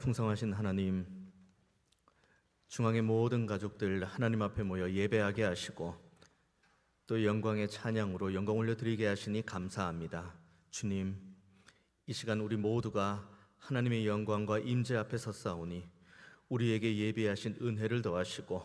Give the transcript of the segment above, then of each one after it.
풍성하신 하나님, 중앙의 모든 가족들 하나님 앞에 모여 예배하게 하시고 또 영광의 찬양으로 영광 올려드리게 하시니 감사합니다. 주님, 이 시간 우리 모두가 하나님의 영광과 임재 앞에 섰사오니 우리에게 예비하신 은혜를 더하시고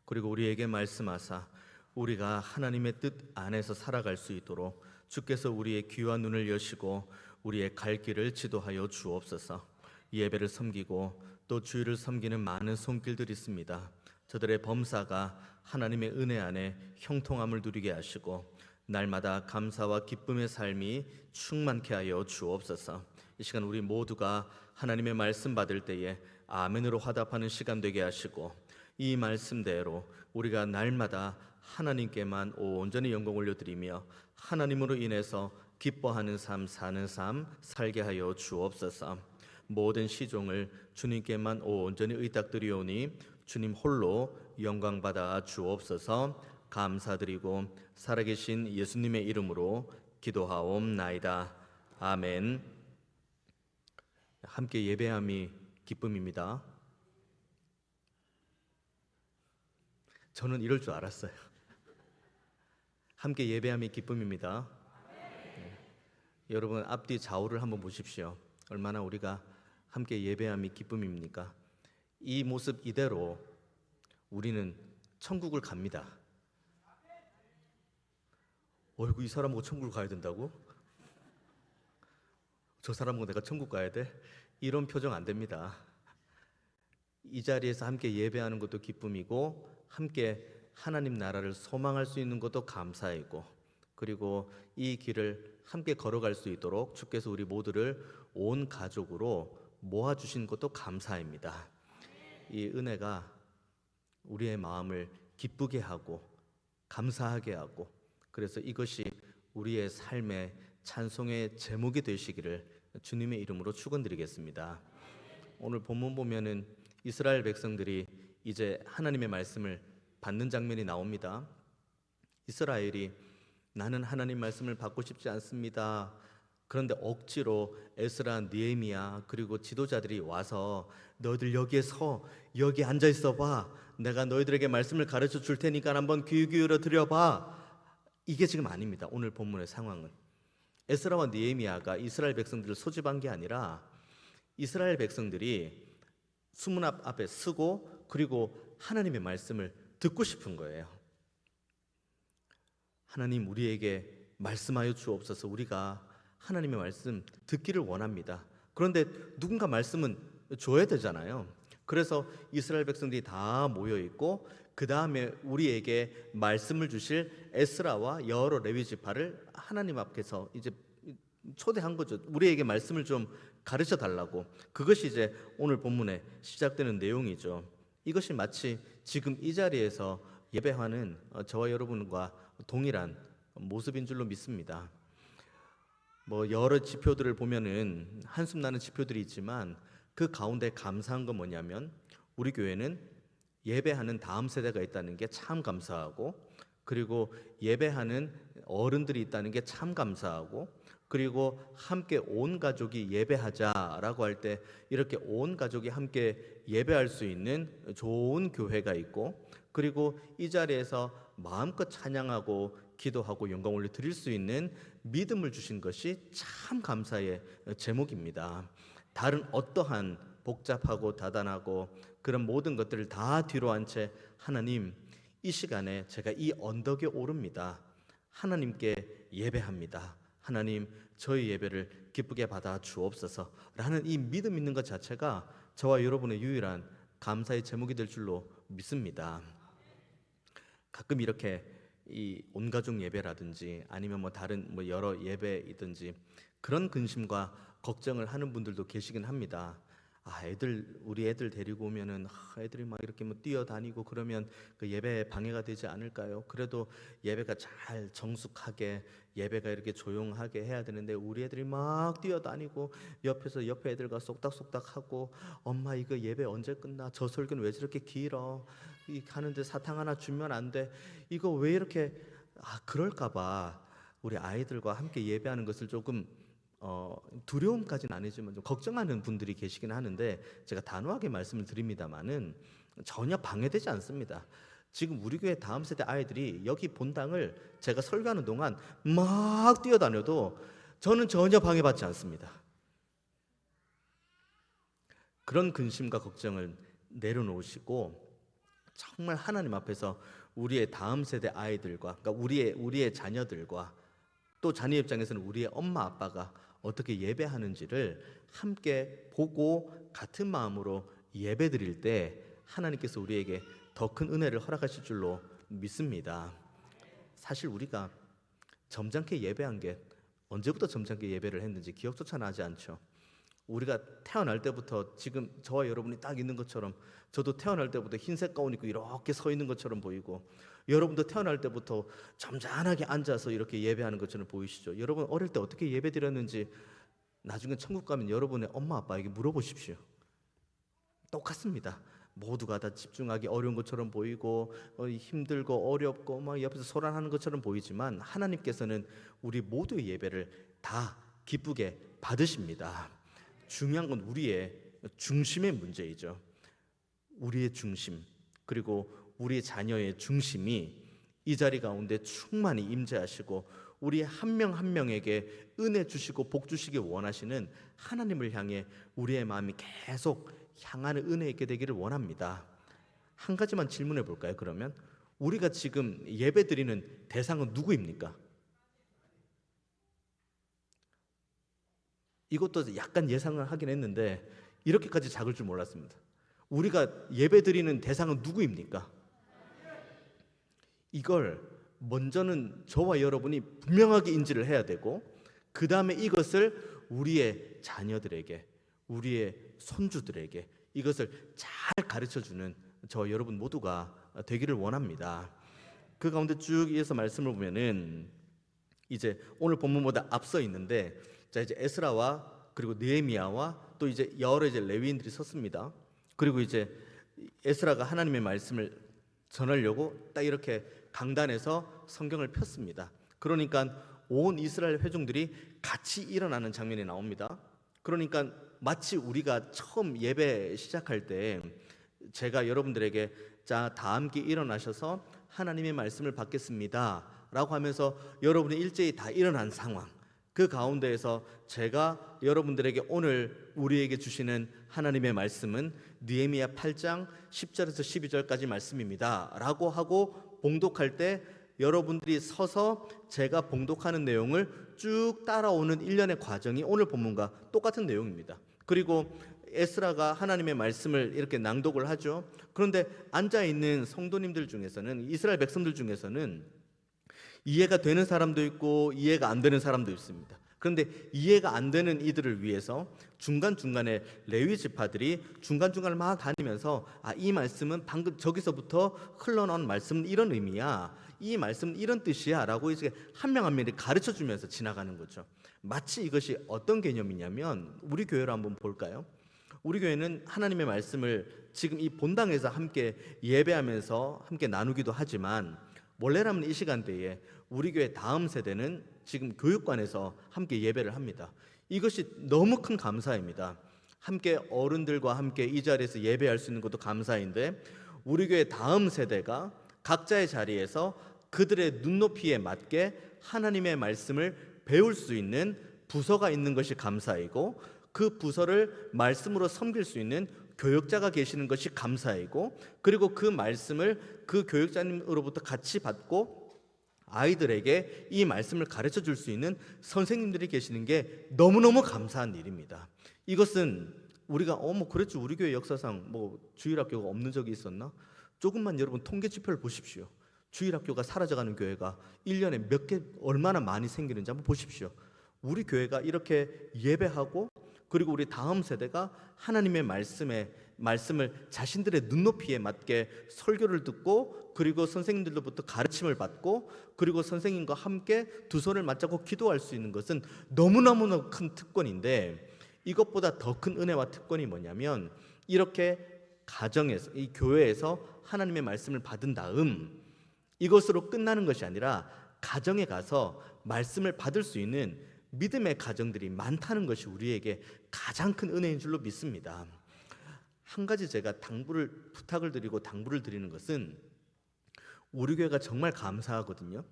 그리고 우리에게 말씀하사 우리가 하나님의 뜻 안에서 살아갈 수 있도록 주께서 우리의 귀와 눈을 여시고 우리의 갈 길을 지도하여 주옵소서. 예배를 섬기고 또 주의를 섬기는 많은 손길들이 있습니다. 저들의 범사가 하나님의 은혜 안에 형통함을 누리게 하시고 날마다 감사와 기쁨의 삶이 충만케 하여 주옵소서. 이 시간 우리 모두가 하나님의 말씀 받을 때에 아멘으로 화답하는 시간 되게 하시고 이 말씀대로 우리가 날마다 하나님께만 온전히 영광 올려드리며 하나님으로 인해서 기뻐하는 삶 사는 삶 살게 하여 주옵소서. 모든 시종을 주님께만 온전히 의탁드리오니 주님 홀로 영광받아 주옵소서. 감사드리고 살아계신 예수님의 이름으로 기도하옵나이다. 아멘. 함께 예배함이 기쁨입니다. 저는 이럴 줄 알았어요. 함께 예배함이 기쁨입니다. 여러분 앞뒤 좌우를 한번 보십시오. 얼마나 우리가 함께 예배함이 기쁨입니까? 이 모습 이대로 우리는 천국을 갑니다. 어이구, 이 사람 보고 천국을 가야 된다고? 저 사람 보고 내가 천국 가야 돼? 이런 표정 안 됩니다. 이 자리에서 함께 예배하는 것도 기쁨이고 함께 하나님 나라를 소망할 수 있는 것도 감사이고 그리고 이 길을 함께 걸어갈 수 있도록 주께서 우리 모두를 온 가족으로 모아주신 것도 감사입니다. 이 은혜가 우리의 마음을 기쁘게 하고 감사하게 하고 그래서 이것이 우리의 삶의 찬송의 제목이 되시기를 주님의 이름으로 축원드리겠습니다. 오늘 본문 보면은 이스라엘 백성들이 이제 하나님의 말씀을 받는 장면이 나옵니다. 이스라엘이 나는 하나님 말씀을 받고 싶지 않습니다. 그런데 억지로 에스라, 느헤미야 그리고 지도자들이 와서 너희들 여기 앉아 있어 봐. 내가 너희들에게 말씀을 가르쳐 줄 테니까 한번 귀 기울여 들여봐. 이게 지금 아닙니다. 오늘 본문의 상황은 에스라와 느헤미야가 이스라엘 백성들을 소집한 게 아니라 이스라엘 백성들이 수문 앞에 서고 그리고 하나님의 말씀을 듣고 싶은 거예요. 하나님 우리에게 말씀하여 주옵소서. 우리가 하나님의 말씀 듣기를 원합니다. 그런데 누군가 말씀은 줘야 되잖아요. 그래서 이스라엘 백성들이 다 모여 있고 그 다음에 우리에게 말씀을 주실 에스라와 여러 레위 지파를 하나님 앞에서 이제 초대한 거죠. 우리에게 말씀을 좀 가르쳐 달라고. 그것이 이제 오늘 본문에 시작되는 내용이죠. 이것이 마치 지금 이 자리에서 예배하는 저와 여러분과 동일한 모습인 줄로 믿습니다. 여러 지표들을 보면은 한숨 나는 지표들이 있지만 그 가운데 감사한 건 뭐냐면 우리 교회는 예배하는 다음 세대가 있다는 게 참 감사하고 그리고 예배하는 어른들이 있다는 게 참 감사하고 그리고 함께 온 가족이 예배하자라고 할 때 이렇게 온 가족이 함께 예배할 수 있는 좋은 교회가 있고 그리고 이 자리에서 마음껏 찬양하고 기도하고 영광 올려 드릴 수 있는 믿음을 주신 것이 참 감사의 제목입니다. 다른 어떠한 복잡하고 다단하고 그런 모든 것들을 다 뒤로 한 채 하나님 이 시간에 제가 이 언덕에 오릅니다. 하나님께 예배합니다. 하나님 저희 예배를 기쁘게 받아 주옵소서 라는 이 믿음 있는 것 자체가 저와 여러분의 유일한 감사의 제목이 될 줄로 믿습니다. 가끔 이렇게 이 온가족 예배라든지 아니면 다른 여러 예배이든지 그런 근심과 걱정을 하는 분들도 계시긴 합니다. 우리 애들 데리고 오면은 애들이 막 이렇게 뛰어다니고 그러면 그 예배에 방해가 되지 않을까요? 그래도 예배가 잘 정숙하게 예배가 이렇게 조용하게 해야 되는데 우리 애들이 막 뛰어다니고 옆에서 옆에 애들과 쏙닥쏙닥하고 엄마 이거 예배 언제 끝나? 저 설교는 왜 저렇게 길어? 이 하는데 사탕 하나 주면 안 돼? 이거 왜 이렇게 그럴까봐 우리 아이들과 함께 예배하는 것을 조금 두려움까지는 아니지만 좀 걱정하는 분들이 계시긴 하는데, 제가 단호하게 말씀을 드립니다마는 전혀 방해되지 않습니다. 지금 우리 교회 다음 세대 아이들이 여기 본당을 제가 설교하는 동안 막 뛰어다녀도 저는 전혀 방해받지 않습니다. 그런 근심과 걱정을 내려놓으시고 정말 하나님 앞에서 우리의 다음 세대 아이들과, 그러니까 우리의 자녀들과, 또 자녀 입장에서는 우리의 엄마 아빠가 어떻게 예배하는지를 함께 보고 같은 마음으로 예배드릴 때 하나님께서 우리에게 더 큰 은혜를 허락하실 줄로 믿습니다. 사실 우리가 점잖게 예배한 게 언제부터 점잖게 예배를 했는지 기억조차 나지 않죠. 우리가 태어날 때부터 지금 저와 여러분이 딱 있는 것처럼, 저도 태어날 때부터 흰색 가운 입고 이렇게 서 있는 것처럼 보이고, 여러분도 태어날 때부터 점잖하게 앉아서 이렇게 예배하는 것처럼 보이시죠? 여러분 어릴 때 어떻게 예배 드렸는지 나중에 천국 가면 여러분의 엄마 아빠에게 물어보십시오. 똑같습니다. 모두가 다 집중하기 어려운 것처럼 보이고 힘들고 어렵고 막 옆에서 소란하는 것처럼 보이지만 하나님께서는 우리 모두의 예배를 다 기쁘게 받으십니다. 중요한 건 우리의 중심의 문제이죠. 우리의 중심, 그리고 우리의 자녀의 중심이 이 자리 가운데 충만히 임재하시고 우리 한 명 한 명에게 은혜 주시고 복 주시기 원하시는 하나님을 향해 우리의 마음이 계속 향하는 은혜 있게 되기를 원합니다. 한 가지만 질문해 볼까요? 그러면 우리가 지금 예배 드리는 대상은 누구입니까? 이것도 약간 예상을 하긴 했는데 이렇게까지 작을 줄 몰랐습니다. 우리가 예배 드리는 대상은 누구입니까? 이걸 먼저는 저와 여러분이 분명하게 인지를 해야 되고, 그 다음에 이것을 우리의 자녀들에게, 우리의 손주들에게 이것을 잘 가르쳐주는 저 여러분 모두가 되기를 원합니다. 그 가운데 쭉 이어서 말씀을 보면은 이제 오늘 본문보다 앞서 있는데, 자 이제 에스라와 그리고 느헤미야와 또 이제 여러 이제 레위인들이 섰습니다. 그리고 이제 에스라가 하나님의 말씀을 전하려고 딱 이렇게 강단에서 성경을 폈습니다. 그러니까 온 이스라엘 회중들이 같이 일어나는 장면이 나옵니다. 그러니까 마치 우리가 처음 예배 시작할 때 제가 여러분들에게 자 다 함께 일어나셔서 하나님의 말씀을 받겠습니다 라고 하면서 여러분이 일제히 다 일어난 상황, 그 가운데에서 제가 여러분들에게 오늘 우리에게 주시는 하나님의 말씀은 느헤미야 8장 10절에서 12절까지 말씀입니다 라고 하고 봉독할 때 여러분들이 서서 제가 봉독하는 내용을 쭉 따라오는 일련의 과정이 오늘 본문과 똑같은 내용입니다. 그리고 에스라가 하나님의 말씀을 이렇게 낭독을 하죠. 그런데 앉아있는 성도님들 중에서는, 이스라엘 백성들 중에서는 이해가 되는 사람도 있고 이해가 안 되는 사람도 있습니다. 그런데 이해가 안 되는 이들을 위해서 중간중간에 레위 지파들이 중간중간을 막 다니면서 이 말씀은 방금 저기서부터 흘러나온 말씀은 이런 의미야, 이 말씀은 이런 뜻이야 라고 이제 한 명 한 명이 가르쳐주면서 지나가는 거죠. 마치 이것이 어떤 개념이냐면, 우리 교회로 한번 볼까요? 우리 교회는 하나님의 말씀을 지금 이 본당에서 함께 예배하면서 함께 나누기도 하지만, 원래라면 이 시간대에 우리 교회 다음 세대는 지금 교육관에서 함께 예배를 합니다. 이것이 너무 큰 감사입니다. 함께 어른들과 함께 이 자리에서 예배할 수 있는 것도 감사인데, 우리 교회 다음 세대가 각자의 자리에서 그들의 눈높이에 맞게 하나님의 말씀을 배울 수 있는 부서가 있는 것이 감사이고, 그 부서를 말씀으로 섬길 수 있는 교역자가 계시는 것이 감사이고, 그리고 그 말씀을 그 교역자님으로부터 같이 받고 아이들에게 이 말씀을 가르쳐 줄 수 있는 선생님들이 계시는 게 너무너무 감사한 일입니다. 이것은 우리가 뭐 그랬죠, 우리 교회 역사상 뭐 주일학교가 없는 적이 있었나? 조금만 여러분 통계 지표를 보십시오. 주일학교가 사라져가는 교회가 1년에 몇 개 얼마나 많이 생기는지 한번 보십시오. 우리 교회가 이렇게 예배하고, 그리고 우리 다음 세대가 하나님의 말씀을 자신들의 눈높이에 맞게 설교를 듣고, 그리고 선생님들로부터 가르침을 받고, 그리고 선생님과 함께 두 손을 맞잡고 기도할 수 있는 것은 너무너무 큰 특권인데, 이것보다 더 큰 은혜와 특권이 뭐냐면, 이렇게 가정에서, 이 교회에서 하나님의 말씀을 받은 다음 이것으로 끝나는 것이 아니라 가정에 가서 말씀을 받을 수 있는 믿음의 가정들이 많다는 것이 우리에게 가장 큰 은혜인 줄로 믿습니다. 한 가지 제가 부탁을 드리고 당부를 드리는 것은, 우리 교회가 정말 감사하거든요.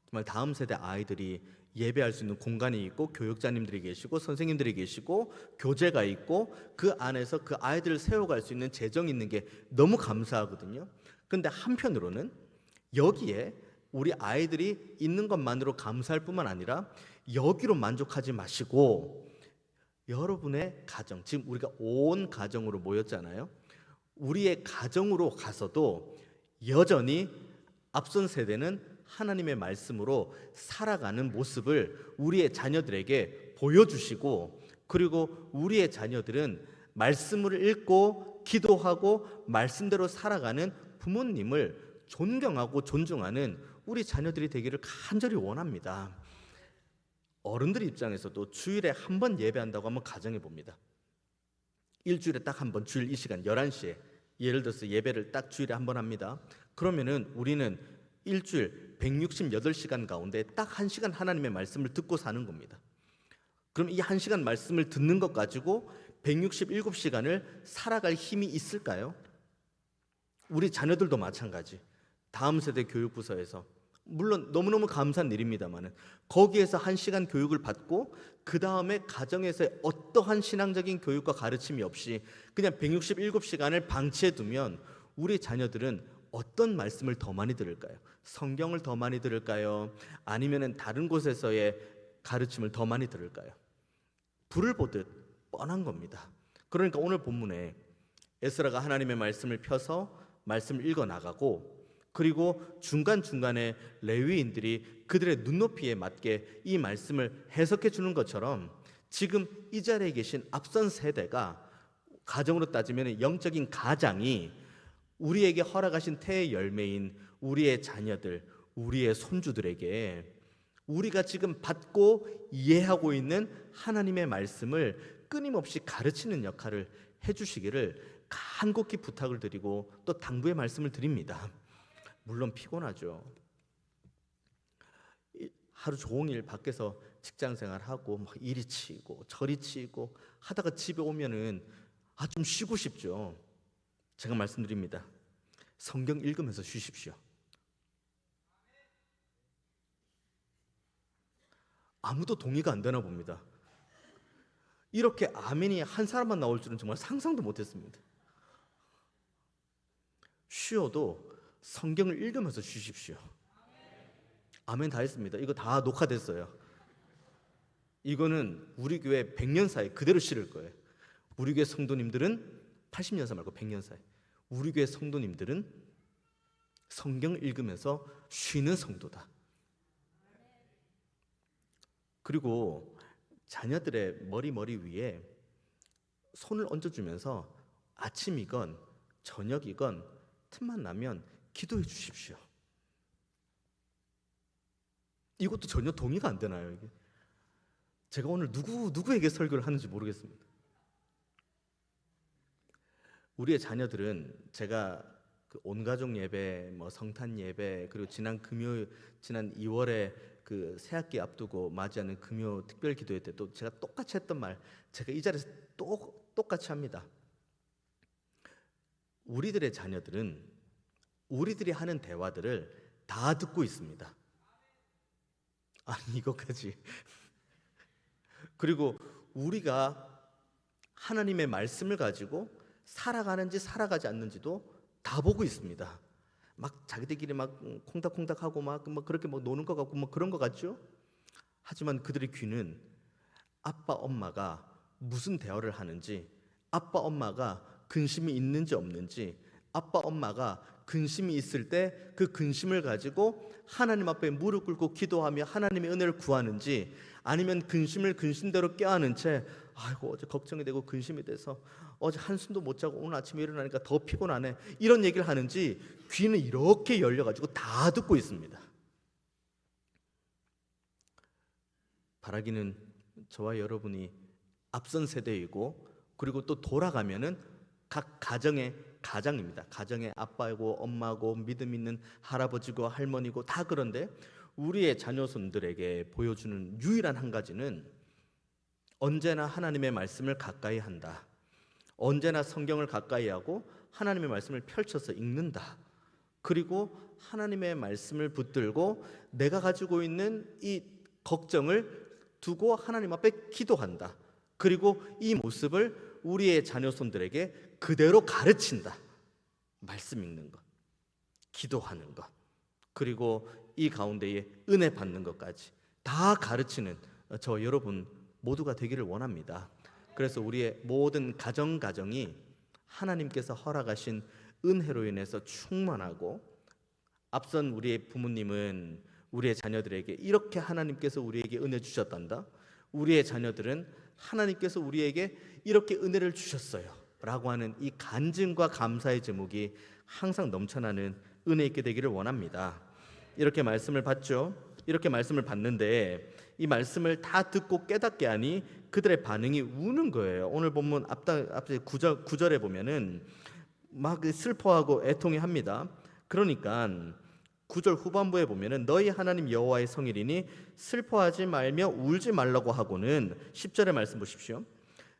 정말 다음 세대 아이들이 예배할 수 있는 공간이 있고, 교육자님들이 계시고, 선생님들이 계시고, 교재가 있고, 그 안에서 그 아이들을 세워갈 수 있는 재정이 있는 게 너무 감사하거든요. 그런데 한편으로는 여기에 우리 아이들이 있는 것만으로 감사할 뿐만 아니라 여기로 만족하지 마시고, 여러분의 가정, 지금 우리가 온 가정으로 모였잖아요. 우리의 가정으로 가서도 여전히 앞선 세대는 하나님의 말씀으로 살아가는 모습을 우리의 자녀들에게 보여주시고, 그리고 우리의 자녀들은 말씀을 읽고 기도하고 말씀대로 살아가는 부모님을 존경하고 존중하는 우리 자녀들이 되기를 간절히 원합니다. 어른들 입장에서도 주일에 한 번 예배한다고 한번 가정해 봅니다. 일주일에 딱 한 번, 주일 이 시간 11시에 예를 들어서 예배를 딱 주일에 한 번 합니다. 그러면은 우리는 일주일 168시간 가운데 딱 1시간 하나님의 말씀을 듣고 사는 겁니다. 그럼 이 1시간 말씀을 듣는 것 가지고 167시간을 살아갈 힘이 있을까요? 우리 자녀들도 마찬가지. 다음 세대 교육부서에서, 물론 너무너무 감사한 일입니다만, 거기에서 1시간 교육을 받고 그 다음에 가정에서의 어떠한 신앙적인 교육과 가르침이 없이 그냥 167시간을 방치해 두면 우리 자녀들은 어떤 말씀을 더 많이 들을까요? 성경을 더 많이 들을까요? 아니면 다른 곳에서의 가르침을 더 많이 들을까요? 불을 보듯 뻔한 겁니다. 그러니까 오늘 본문에 에스라가 하나님의 말씀을 펴서 말씀을 읽어 나가고, 그리고 중간중간에 레위인들이 그들의 눈높이에 맞게 이 말씀을 해석해 주는 것처럼, 지금 이 자리에 계신 앞선 세대가, 가정으로 따지면 영적인 가장이 우리에게 허락하신 태의 열매인 우리의 자녀들, 우리의 손주들에게 우리가 지금 받고 이해하고 있는 하나님의 말씀을 끊임없이 가르치는 역할을 해주시기를 간곡히 부탁을 드리고 또 당부의 말씀을 드립니다. 물론 피곤하죠. 하루 종일 밖에서 직장 생활하고 막 이리 치이고 저리 치이고 하다가 집에 오면은 좀 쉬고 싶죠. 제가 말씀드립니다. 성경 읽으면서 쉬십시오. 아무도 동의가 안 되나 봅니다. 이렇게 아멘이 한 사람만 나올 줄은 정말 상상도 못했습니다. 쉬어도 성경을 읽으면서 쉬십시오. 아멘 다 했습니다. 이거 다 녹화됐어요. 이거는 우리 교회 100년 사이 그대로 실을 거예요. 우리 교회 성도님들은 80년 사 말고 100년 사이, 우리 교회 성도님들은 성경을 읽으면서 쉬는 성도다. 그리고 자녀들의 머리 위에 손을 얹어주면서 아침이건 저녁이건 틈만 나면 기도해 주십시오. 이것도 전혀 동의가 안 되나요? 이게? 제가 오늘 누구에게 설교를 하는지 모르겠습니다. 우리의 자녀들은 제가 그 온가족 예배, 성탄 예배, 그리고 지난 2월에 그 새학기 앞두고 맞이하는 금요 특별 기도회 때 또 제가 똑같이 했던 말, 제가 이 자리에서 똑같이 합니다. 우리들의 자녀들은 우리들이 하는 대화들을 다 듣고 있습니다. 아니 이것까지. 그리고 우리가 하나님의 말씀을 가지고 살아가는지 살아가지 않는지도 다 보고 있습니다. 막 자기들끼리 막 콩닥콩닥하고 막 그렇게 노는 것 같고 그런 것 같죠? 하지만 그들의 귀는 아빠 엄마가 무슨 대화를 하는지, 아빠 엄마가 근심이 있는지 없는지, 아빠 엄마가 근심이 있을 때 그 근심을 가지고 하나님 앞에 무릎 꿇고 기도하며 하나님의 은혜를 구하는지, 아니면 근심을 근심대로 껴안은 채 아이고 어제 걱정이 되고 근심이 돼서 어제 한숨도 못 자고 오늘 아침에 일어나니까 더 피곤하네, 이런 얘기를 하는지 귀는 이렇게 열려가지고 다 듣고 있습니다. 바라기는 저와 여러분이 앞선 세대이고, 그리고 또 돌아가면은 각 가정의 가장입니다. 가정의 아빠이고 엄마고 믿음 있는 할아버지고 할머니고 다 그런데, 우리의 자녀손들에게 보여주는 유일한 한 가지는 언제나 하나님의 말씀을 가까이 한다. 언제나 성경을 가까이 하고 하나님의 말씀을 펼쳐서 읽는다. 그리고 하나님의 말씀을 붙들고 내가 가지고 있는 이 걱정을 두고 하나님 앞에 기도한다. 그리고 이 모습을 우리의 자녀손들에게 그대로 가르친다. 말씀 읽는 것, 기도하는 것, 그리고 이 가운데에 은혜 받는 것까지 다 가르치는 저 여러분 모두가 되기를 원합니다. 그래서 우리의 모든 가정이 하나님께서 허락하신 은혜로 인해서 충만하고, 앞선 우리의 부모님은 우리의 자녀들에게 이렇게 하나님께서 우리에게 은혜 주셨단다, 우리의 자녀들은 하나님께서 우리에게 이렇게 은혜를 주셨어요 라고 하는 이 간증과 감사의 제목이 항상 넘쳐나는 은혜 있게 되기를 원합니다. 이렇게 말씀을 받죠. 이렇게 말씀을 받는데 이 말씀을 다 듣고 깨닫게 하니 그들의 반응이 우는 거예요. 오늘 본문 앞에 9절에 보면은 막 슬퍼하고 애통해합니다. 그러니까 9절 후반부에 보면은 너희 하나님 여호와의 성일이니 슬퍼하지 말며 울지 말라고 하고는 10절의 말씀 보십시오.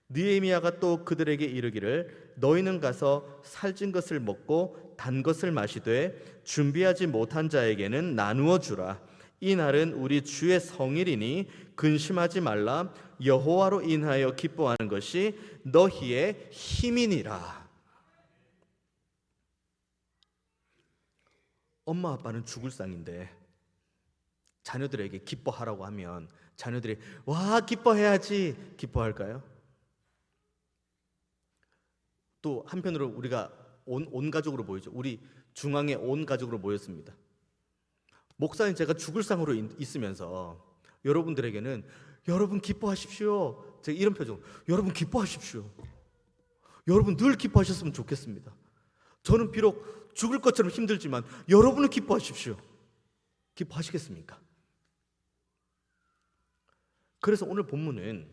느헤미야가 또 그들에게 이르기를 너희는 가서 살찐 것을 먹고 단 것을 마시되 준비하지 못한 자에게는 나누어 주라. 이 날은 우리 주의 성일이니 근심하지 말라. 여호와로 인하여 기뻐하는 것이 너희의 힘이니라. 엄마 아빠는 죽을 상인데 자녀들에게 기뻐하라고 하면 자녀들이 와 기뻐해야지 기뻐할까요? 또 한편으로 우리가 온 가족으로 모이죠. 우리 중앙에 온 가족으로 모였습니다. 목사님 제가 죽을 상으로 있으면서 여러분들에게는 여러분 기뻐하십시오. 제가 이런 표정, 여러분 기뻐하십시오. 여러분 늘 기뻐하셨으면 좋겠습니다. 저는 비록 죽을 것처럼 힘들지만 여러분은 기뻐하십시오. 기뻐하시겠습니까? 그래서 오늘 본문은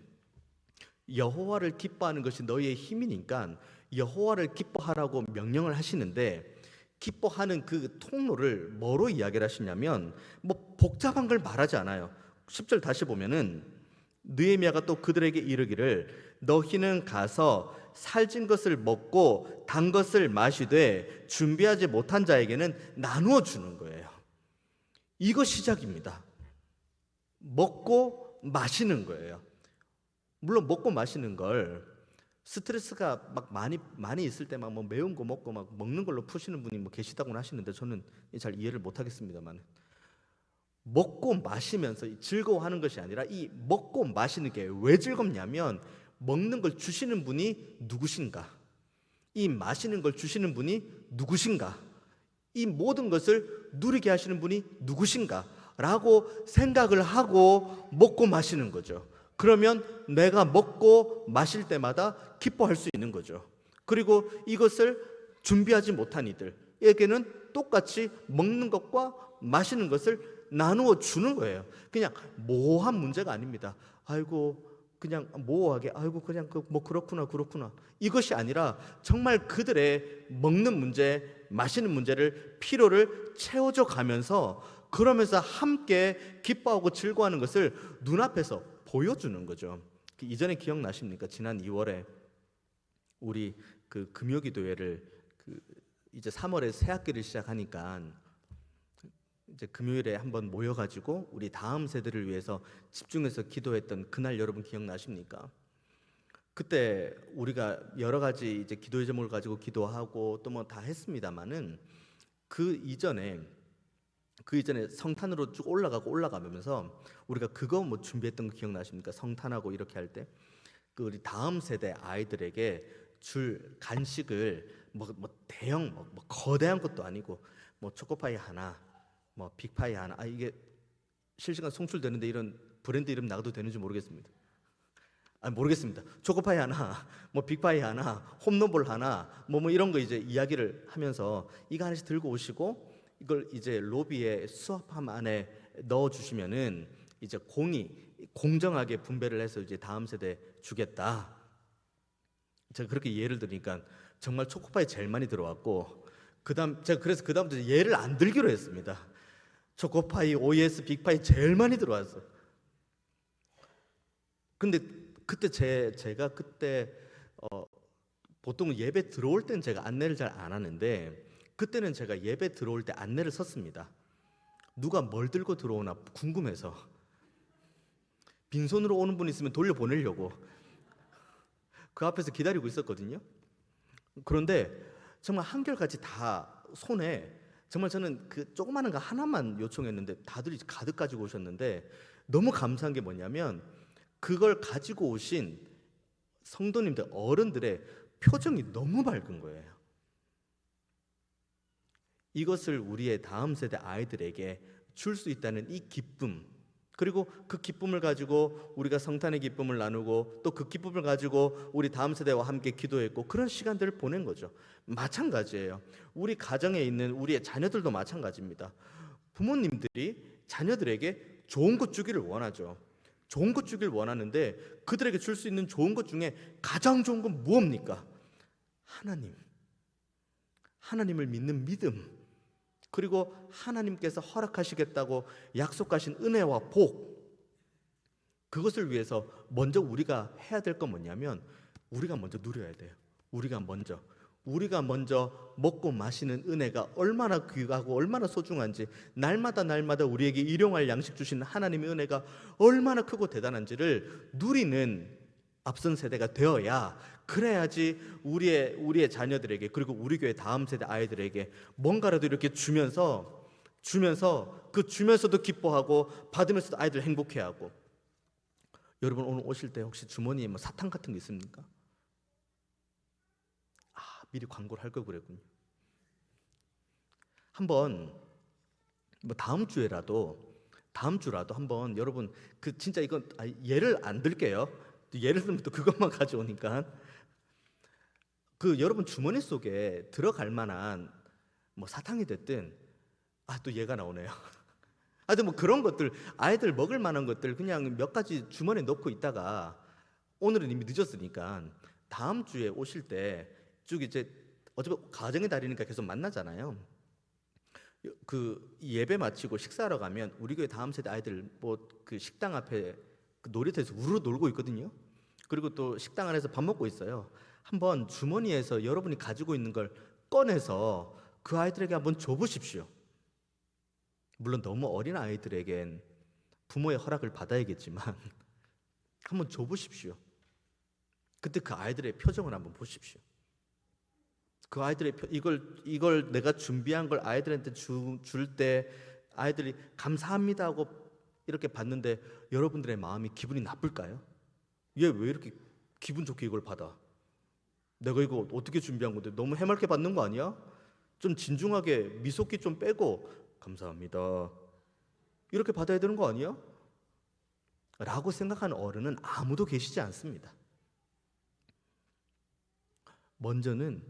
여호와를 기뻐하는 것이 너희의 힘이니까 여호와를 기뻐하라고 명령을 하시는데, 기뻐하는 그 통로를 뭐로 이야기를 하시냐면 뭐 복잡한 걸 말하지 않아요. 10절 다시 보면은 느헤미야가 또 그들에게 이르기를 너희는 가서 살찐 것을 먹고 단 것을 마시되 준비하지 못한 자에게는 나누어 주는 거예요. 이거 시작입니다. 먹고 마시는 거예요. 물론 먹고 마시는 걸 스트레스가 막 많이 있을 때 막 뭐 매운 거 먹고 막 먹는 걸로 푸시는 분이 뭐 계시다고는 하시는데 저는 잘 이해를 못 하겠습니다만, 먹고 마시면서 즐거워하는 것이 아니라 이 먹고 마시는 게 왜 즐겁냐면 먹는 걸 주시는 분이 누구신가, 이 마시는 걸 주시는 분이 누구신가, 이 모든 것을 누리게 하시는 분이 누구신가 라고 생각을 하고 먹고 마시는 거죠. 그러면 내가 먹고 마실 때마다 기뻐할 수 있는 거죠. 그리고 이것을 준비하지 못한 이들에게는 똑같이 먹는 것과 마시는 것을 나누어 주는 거예요. 그냥 모호한 문제가 아닙니다. 아이고 그냥 모호하게 아이고 그냥 뭐 그렇구나 이것이 아니라 정말 그들의 먹는 문제, 마시는 문제를 필요를 채워져 가면서, 그러면서 함께 기뻐하고 즐거워하는 것을 눈앞에서 보여주는 거죠. 이전에 기억나십니까? 지난 2월에 우리 그 금요기도회를 이제 3월에 새 학기를 시작하니까 이제 금요일에 한번 모여가지고 우리 다음 세대를 위해서 집중해서 기도했던 그날 여러분 기억나십니까? 그때 우리가 여러 가지 이제 기도의 제목을 가지고 기도하고 또 뭐 다 했습니다만은 그 이전에 성탄으로 쭉 올라가면서 우리가 그거 뭐 준비했던 거 기억나십니까? 성탄하고 이렇게 할 때 그 우리 다음 세대 아이들에게 줄 간식을 뭐 대형 뭐 거대한 것도 아니고 뭐 초코파이 하나, 뭐 빅파이 하나, 이게 실시간 송출되는데 이런 브랜드 이름 나가도 되는지 모르겠습니다. 모르겠습니다. 초코파이 하나, 뭐 빅파이 하나, 홈런볼 하나, 뭐 이런 거 이제 이야기를 하면서 이거 하나씩 들고 오시고 이걸 이제 로비에 수압함 안에 넣어 주시면은 이제 공정하게 분배를 해서 이제 다음 세대 주겠다. 제가 그렇게 예를 들으니까 정말 초코파이 제일 많이 들어왔고, 제가 그래서 그다음부터 예를 안 들기로 했습니다. 초코파이, OES, 빅파이 제일 많이 들어왔어요. 근데 그때 제가 그때 보통 예배 들어올 때는 제가 안내를 잘 안 하는데 그때는 제가 예배 들어올 때 안내를 섰습니다. 누가 뭘 들고 들어오나 궁금해서 빈손으로 오는 분 있으면 돌려보내려고 그 앞에서 기다리고 있었거든요. 그런데 정말 한결같이 다 손에 정말 저는 그 조그마한 거 하나만 요청했는데 다들 가득 가지고 오셨는데 너무 감사한 게 뭐냐면 그걸 가지고 오신 성도님들 어른들의 표정이 너무 밝은 거예요. 이것을 우리의 다음 세대 아이들에게 줄 수 있다는 이 기쁨, 그리고 그 기쁨을 가지고 우리가 성탄의 기쁨을 나누고 또 그 기쁨을 가지고 우리 다음 세대와 함께 기도했고 그런 시간들을 보낸 거죠. 마찬가지예요. 우리 가정에 있는 우리의 자녀들도 마찬가지입니다. 부모님들이 자녀들에게 좋은 것 주기를 원하죠. 좋은 것 주기를 원하는데 그들에게 줄 수 있는 좋은 것 중에 가장 좋은 건 무엇입니까? 하나님을 믿는 믿음, 그리고 하나님께서 허락하시겠다고 약속하신 은혜와 복, 그것을 위해서 먼저 우리가 해야 될 건 뭐냐면 우리가 먼저 누려야 돼요. 우리가 먼저 먹고 마시는 은혜가 얼마나 귀하고 얼마나 소중한지, 날마다 우리에게 일용할 양식 주시는 하나님의 은혜가 얼마나 크고 대단한지를 누리는 앞선 세대가 되어야, 그래야지 우리의 자녀들에게, 그리고 우리 교회 다음 세대 아이들에게 뭔가라도 이렇게 주면서 그 주면서도 기뻐하고 받으면서도 아이들 행복해하고. 여러분 오늘 오실 때 혹시 주머니에 뭐 사탕 같은 게 있습니까? 미리 광고를 할 걸 그랬군요. 한번 뭐 다음 주라도 한번 여러분 그 진짜 이건 예를 안 들게요. 예를 들면 또 그것만 가져오니까 그 여러분 주머니 속에 들어갈 만한 뭐 사탕이 됐든 또 얘가 나오네요. 하여튼 뭐 그런 것들, 아이들 먹을 만한 것들 그냥 몇 가지 주머니에 넣고 있다가 오늘은 이미 늦었으니까 다음 주에 오실 때 쭉 이제 어차피 가정의 달이니까 계속 만나잖아요. 그 예배 마치고 식사하러 가면 우리 교회 다음 세대 아이들 뭐 그 식당 앞에 그 놀이터에서 우르르 놀고 있거든요. 그리고 또 식당 안에서 밥 먹고 있어요. 한번 주머니에서 여러분이 가지고 있는 걸 꺼내서 그 아이들에게 한번 줘보십시오. 물론 너무 어린 아이들에겐 부모의 허락을 받아야겠지만 한번 줘보십시오. 그때 그 아이들의 표정을 한번 보십시오. 그 아이들의 이걸 내가 준비한 걸 아이들한테 줄 때 아이들이 감사합니다 하고 이렇게 받는데 여러분들의 마음이 기분이 나쁠까요? 얘 왜 이렇게 기분 좋게 이걸 받아? 내가 이거 어떻게 준비한 건데 너무 해맑게 받는 거 아니야? 좀 진중하게 미소기 좀 빼고 감사합니다 이렇게 받아야 되는 거 아니야? 라고 생각하는 어른은 아무도 계시지 않습니다. 먼저는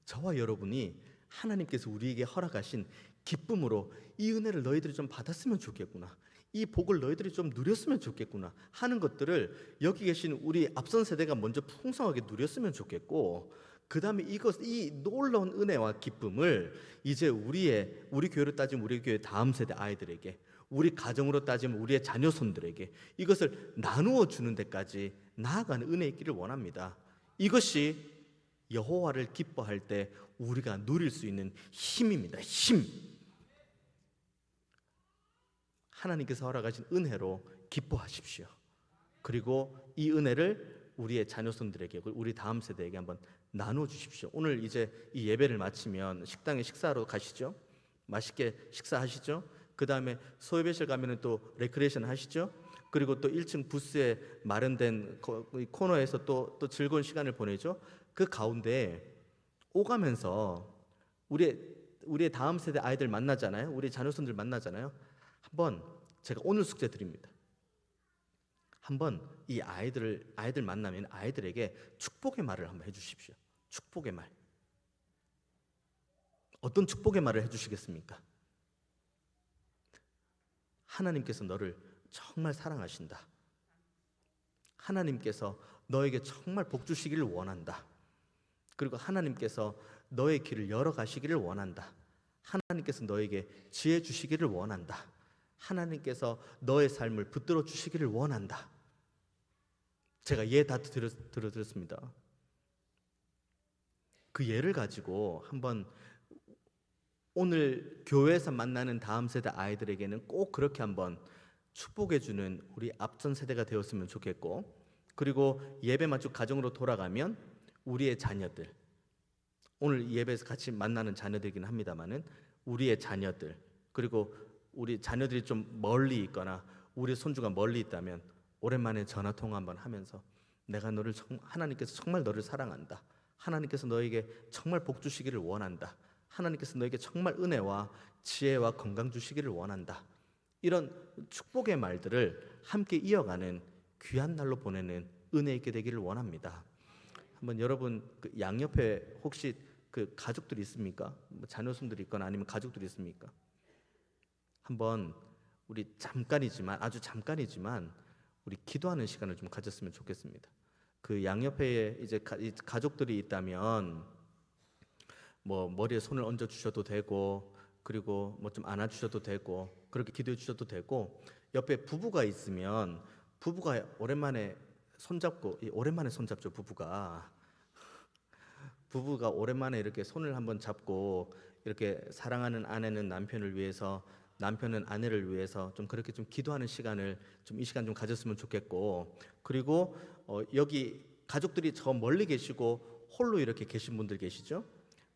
저와 여러분이 하나님께서 우리에게 허락하신 기쁨으로 이 은혜를 너희들이 좀 받았으면 좋겠구나, 이 복을 너희들이 좀 누렸으면 좋겠구나 하는 것들을 여기 계신 우리 앞선 세대가 먼저 풍성하게 누렸으면 좋겠고, 그 다음에 이 놀라운 은혜와 기쁨을 이제 우리 교회로 따지면 우리 교회 다음 세대 아이들에게, 우리 가정으로 따지면 우리의 자녀손들에게 이것을 나누어 주는 데까지 나아가는 은혜 있기를 원합니다. 이것이 여호와를 기뻐할 때 우리가 누릴 수 있는 힘입니다. 힘. 하나님께서 허락하신 은혜로 기뻐하십시오. 그리고 이 은혜를 우리의 자녀손들에게, 우리 다음 세대에게 한번 나눠 주십시오. 오늘 이제 이 예배를 마치면 식당에 식사하러 가시죠. 맛있게 식사하시죠. 그 다음에 소예배실 가면은 또 레크레이션 하시죠. 그리고 또 1층 부스에 마련된 코너에서 또 즐거운 시간을 보내죠. 그 가운데 오가면서 우리의 다음 세대 아이들 만나잖아요. 우리 자녀손들 만나잖아요. 한번 제가 오늘 숙제 드립니다. 한번 이 아이들 만나면 아이들에게 축복의 말을 한번 해주십시오. 축복의 말. 어떤 축복의 말을 해주시겠습니까? 하나님께서 너를 정말 사랑하신다. 하나님께서 너에게 정말 복 주시기를 원한다. 그리고 하나님께서 너의 길을 열어가시기를 원한다. 하나님께서 너에게 지혜 주시기를 원한다. 하나님께서 너의 삶을 붙들어 주시기를 원한다. 제가 예 다 들어드렸습니다. 그 예를 가지고 한번 오늘 교회에서 만나는 다음 세대 아이들에게는 꼭 그렇게 한번 축복해주는 우리 앞선 세대가 되었으면 좋겠고, 그리고 예배 마치고 가정으로 돌아가면 우리의 자녀들, 오늘 예배에서 같이 만나는 자녀들이긴 합니다만은 우리의 자녀들, 그리고 우리 자녀들이 좀 멀리 있거나 우리 손주가 멀리 있다면 오랜만에 전화 통화 한번 하면서 내가 너를 하나님께서 정말 너를 사랑한다. 하나님께서 너에게 정말 복 주시기를 원한다. 하나님께서 너에게 정말 은혜와 지혜와 건강 주시기를 원한다. 이런 축복의 말들을 함께 이어가는 귀한 날로 보내는 은혜 있게 되기를 원합니다. 한번 여러분 그 양옆에 혹시 그 가족들이 있습니까? 자녀손들이 있거나 아니면 가족들이 있습니까? 한번 우리 잠깐이지만, 아주 잠깐이지만 우리 기도하는 시간을 좀 가졌으면 좋겠습니다. 그 양옆에 이제 가족들이 있다면 뭐 머리에 손을 얹어 주셔도 되고, 그리고 뭐 좀 안아 주셔도 되고, 그렇게 기도해 주셔도 되고, 옆에 부부가 있으면 부부가 오랜만에 손잡고, 오랜만에 손잡죠. 부부가 오랜만에 이렇게 손을 한번 잡고, 이렇게 사랑하는 아내는 남편을 위해서, 남편은 아내를 위해서 좀 그렇게 좀 기도하는 시간을 좀 이 시간 좀 가졌으면 좋겠고, 그리고 여기 가족들이 저 멀리 계시고 홀로 이렇게 계신 분들 계시죠?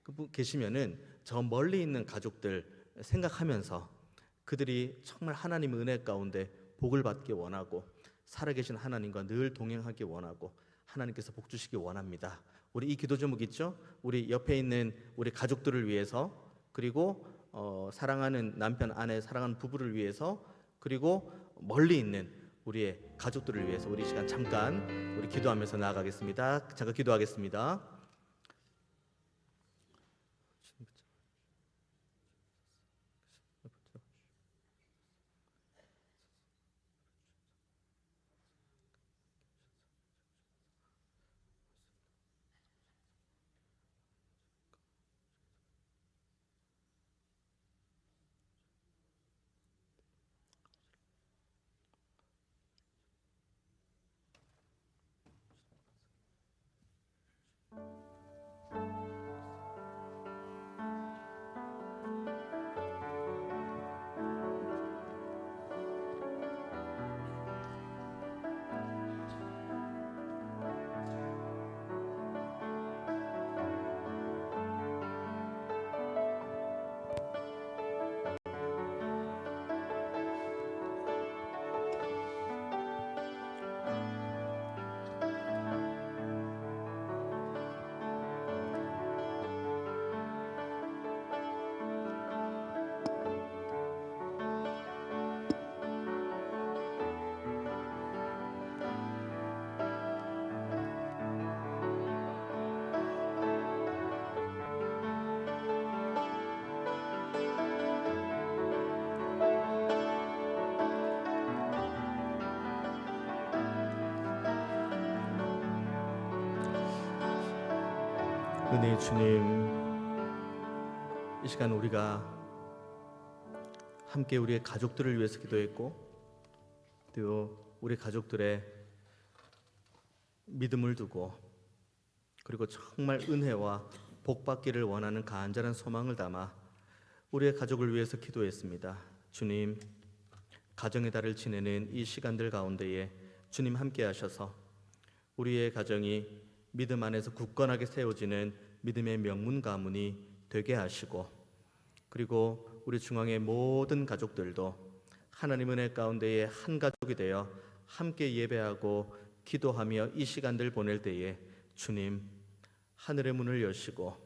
그분 계시면은 저 멀리 있는 가족들 생각하면서 그들이 정말 하나님의 은혜 가운데 복을 받기 원하고 살아계신 하나님과 늘 동행하기 원하고 하나님께서 복 주시기 원합니다. 우리 이 기도 제목 있죠? 우리 옆에 있는 우리 가족들을 위해서, 그리고 사랑하는 남편, 아내, 사랑하는 부부를 위해서, 그리고 멀리 있는 우리의 가족들을 위해서 우리 시간 잠깐 우리 기도하면서 나아가겠습니다. 잠깐 기도하겠습니다. 은혜의 주님, 이 시간 우리가 함께 우리의 가족들을 위해서 기도했고, 또 우리 가족들의 믿음을 두고, 그리고 정말 은혜와 복 받기를 원하는 간절한 소망을 담아 우리의 가족을 위해서 기도했습니다. 주님, 가정의 달을 지내는 이 시간들 가운데에 주님 함께 하셔서 우리의 가정이 믿음 안에서 굳건하게 세워지는 믿음의 명문 가문이 되게 하시고, 그리고 우리 중앙의 모든 가족들도 하나님 은혜 가운데에 한 가족이 되어 함께 예배하고 기도하며 이 시간들 보낼 때에 주님 하늘의 문을 여시고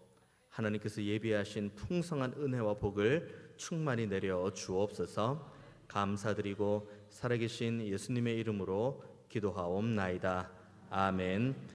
하나님께서 예비하신 풍성한 은혜와 복을 충만히 내려 주옵소서. 감사드리고 살아계신 예수님의 이름으로 기도하옵나이다. 아멘.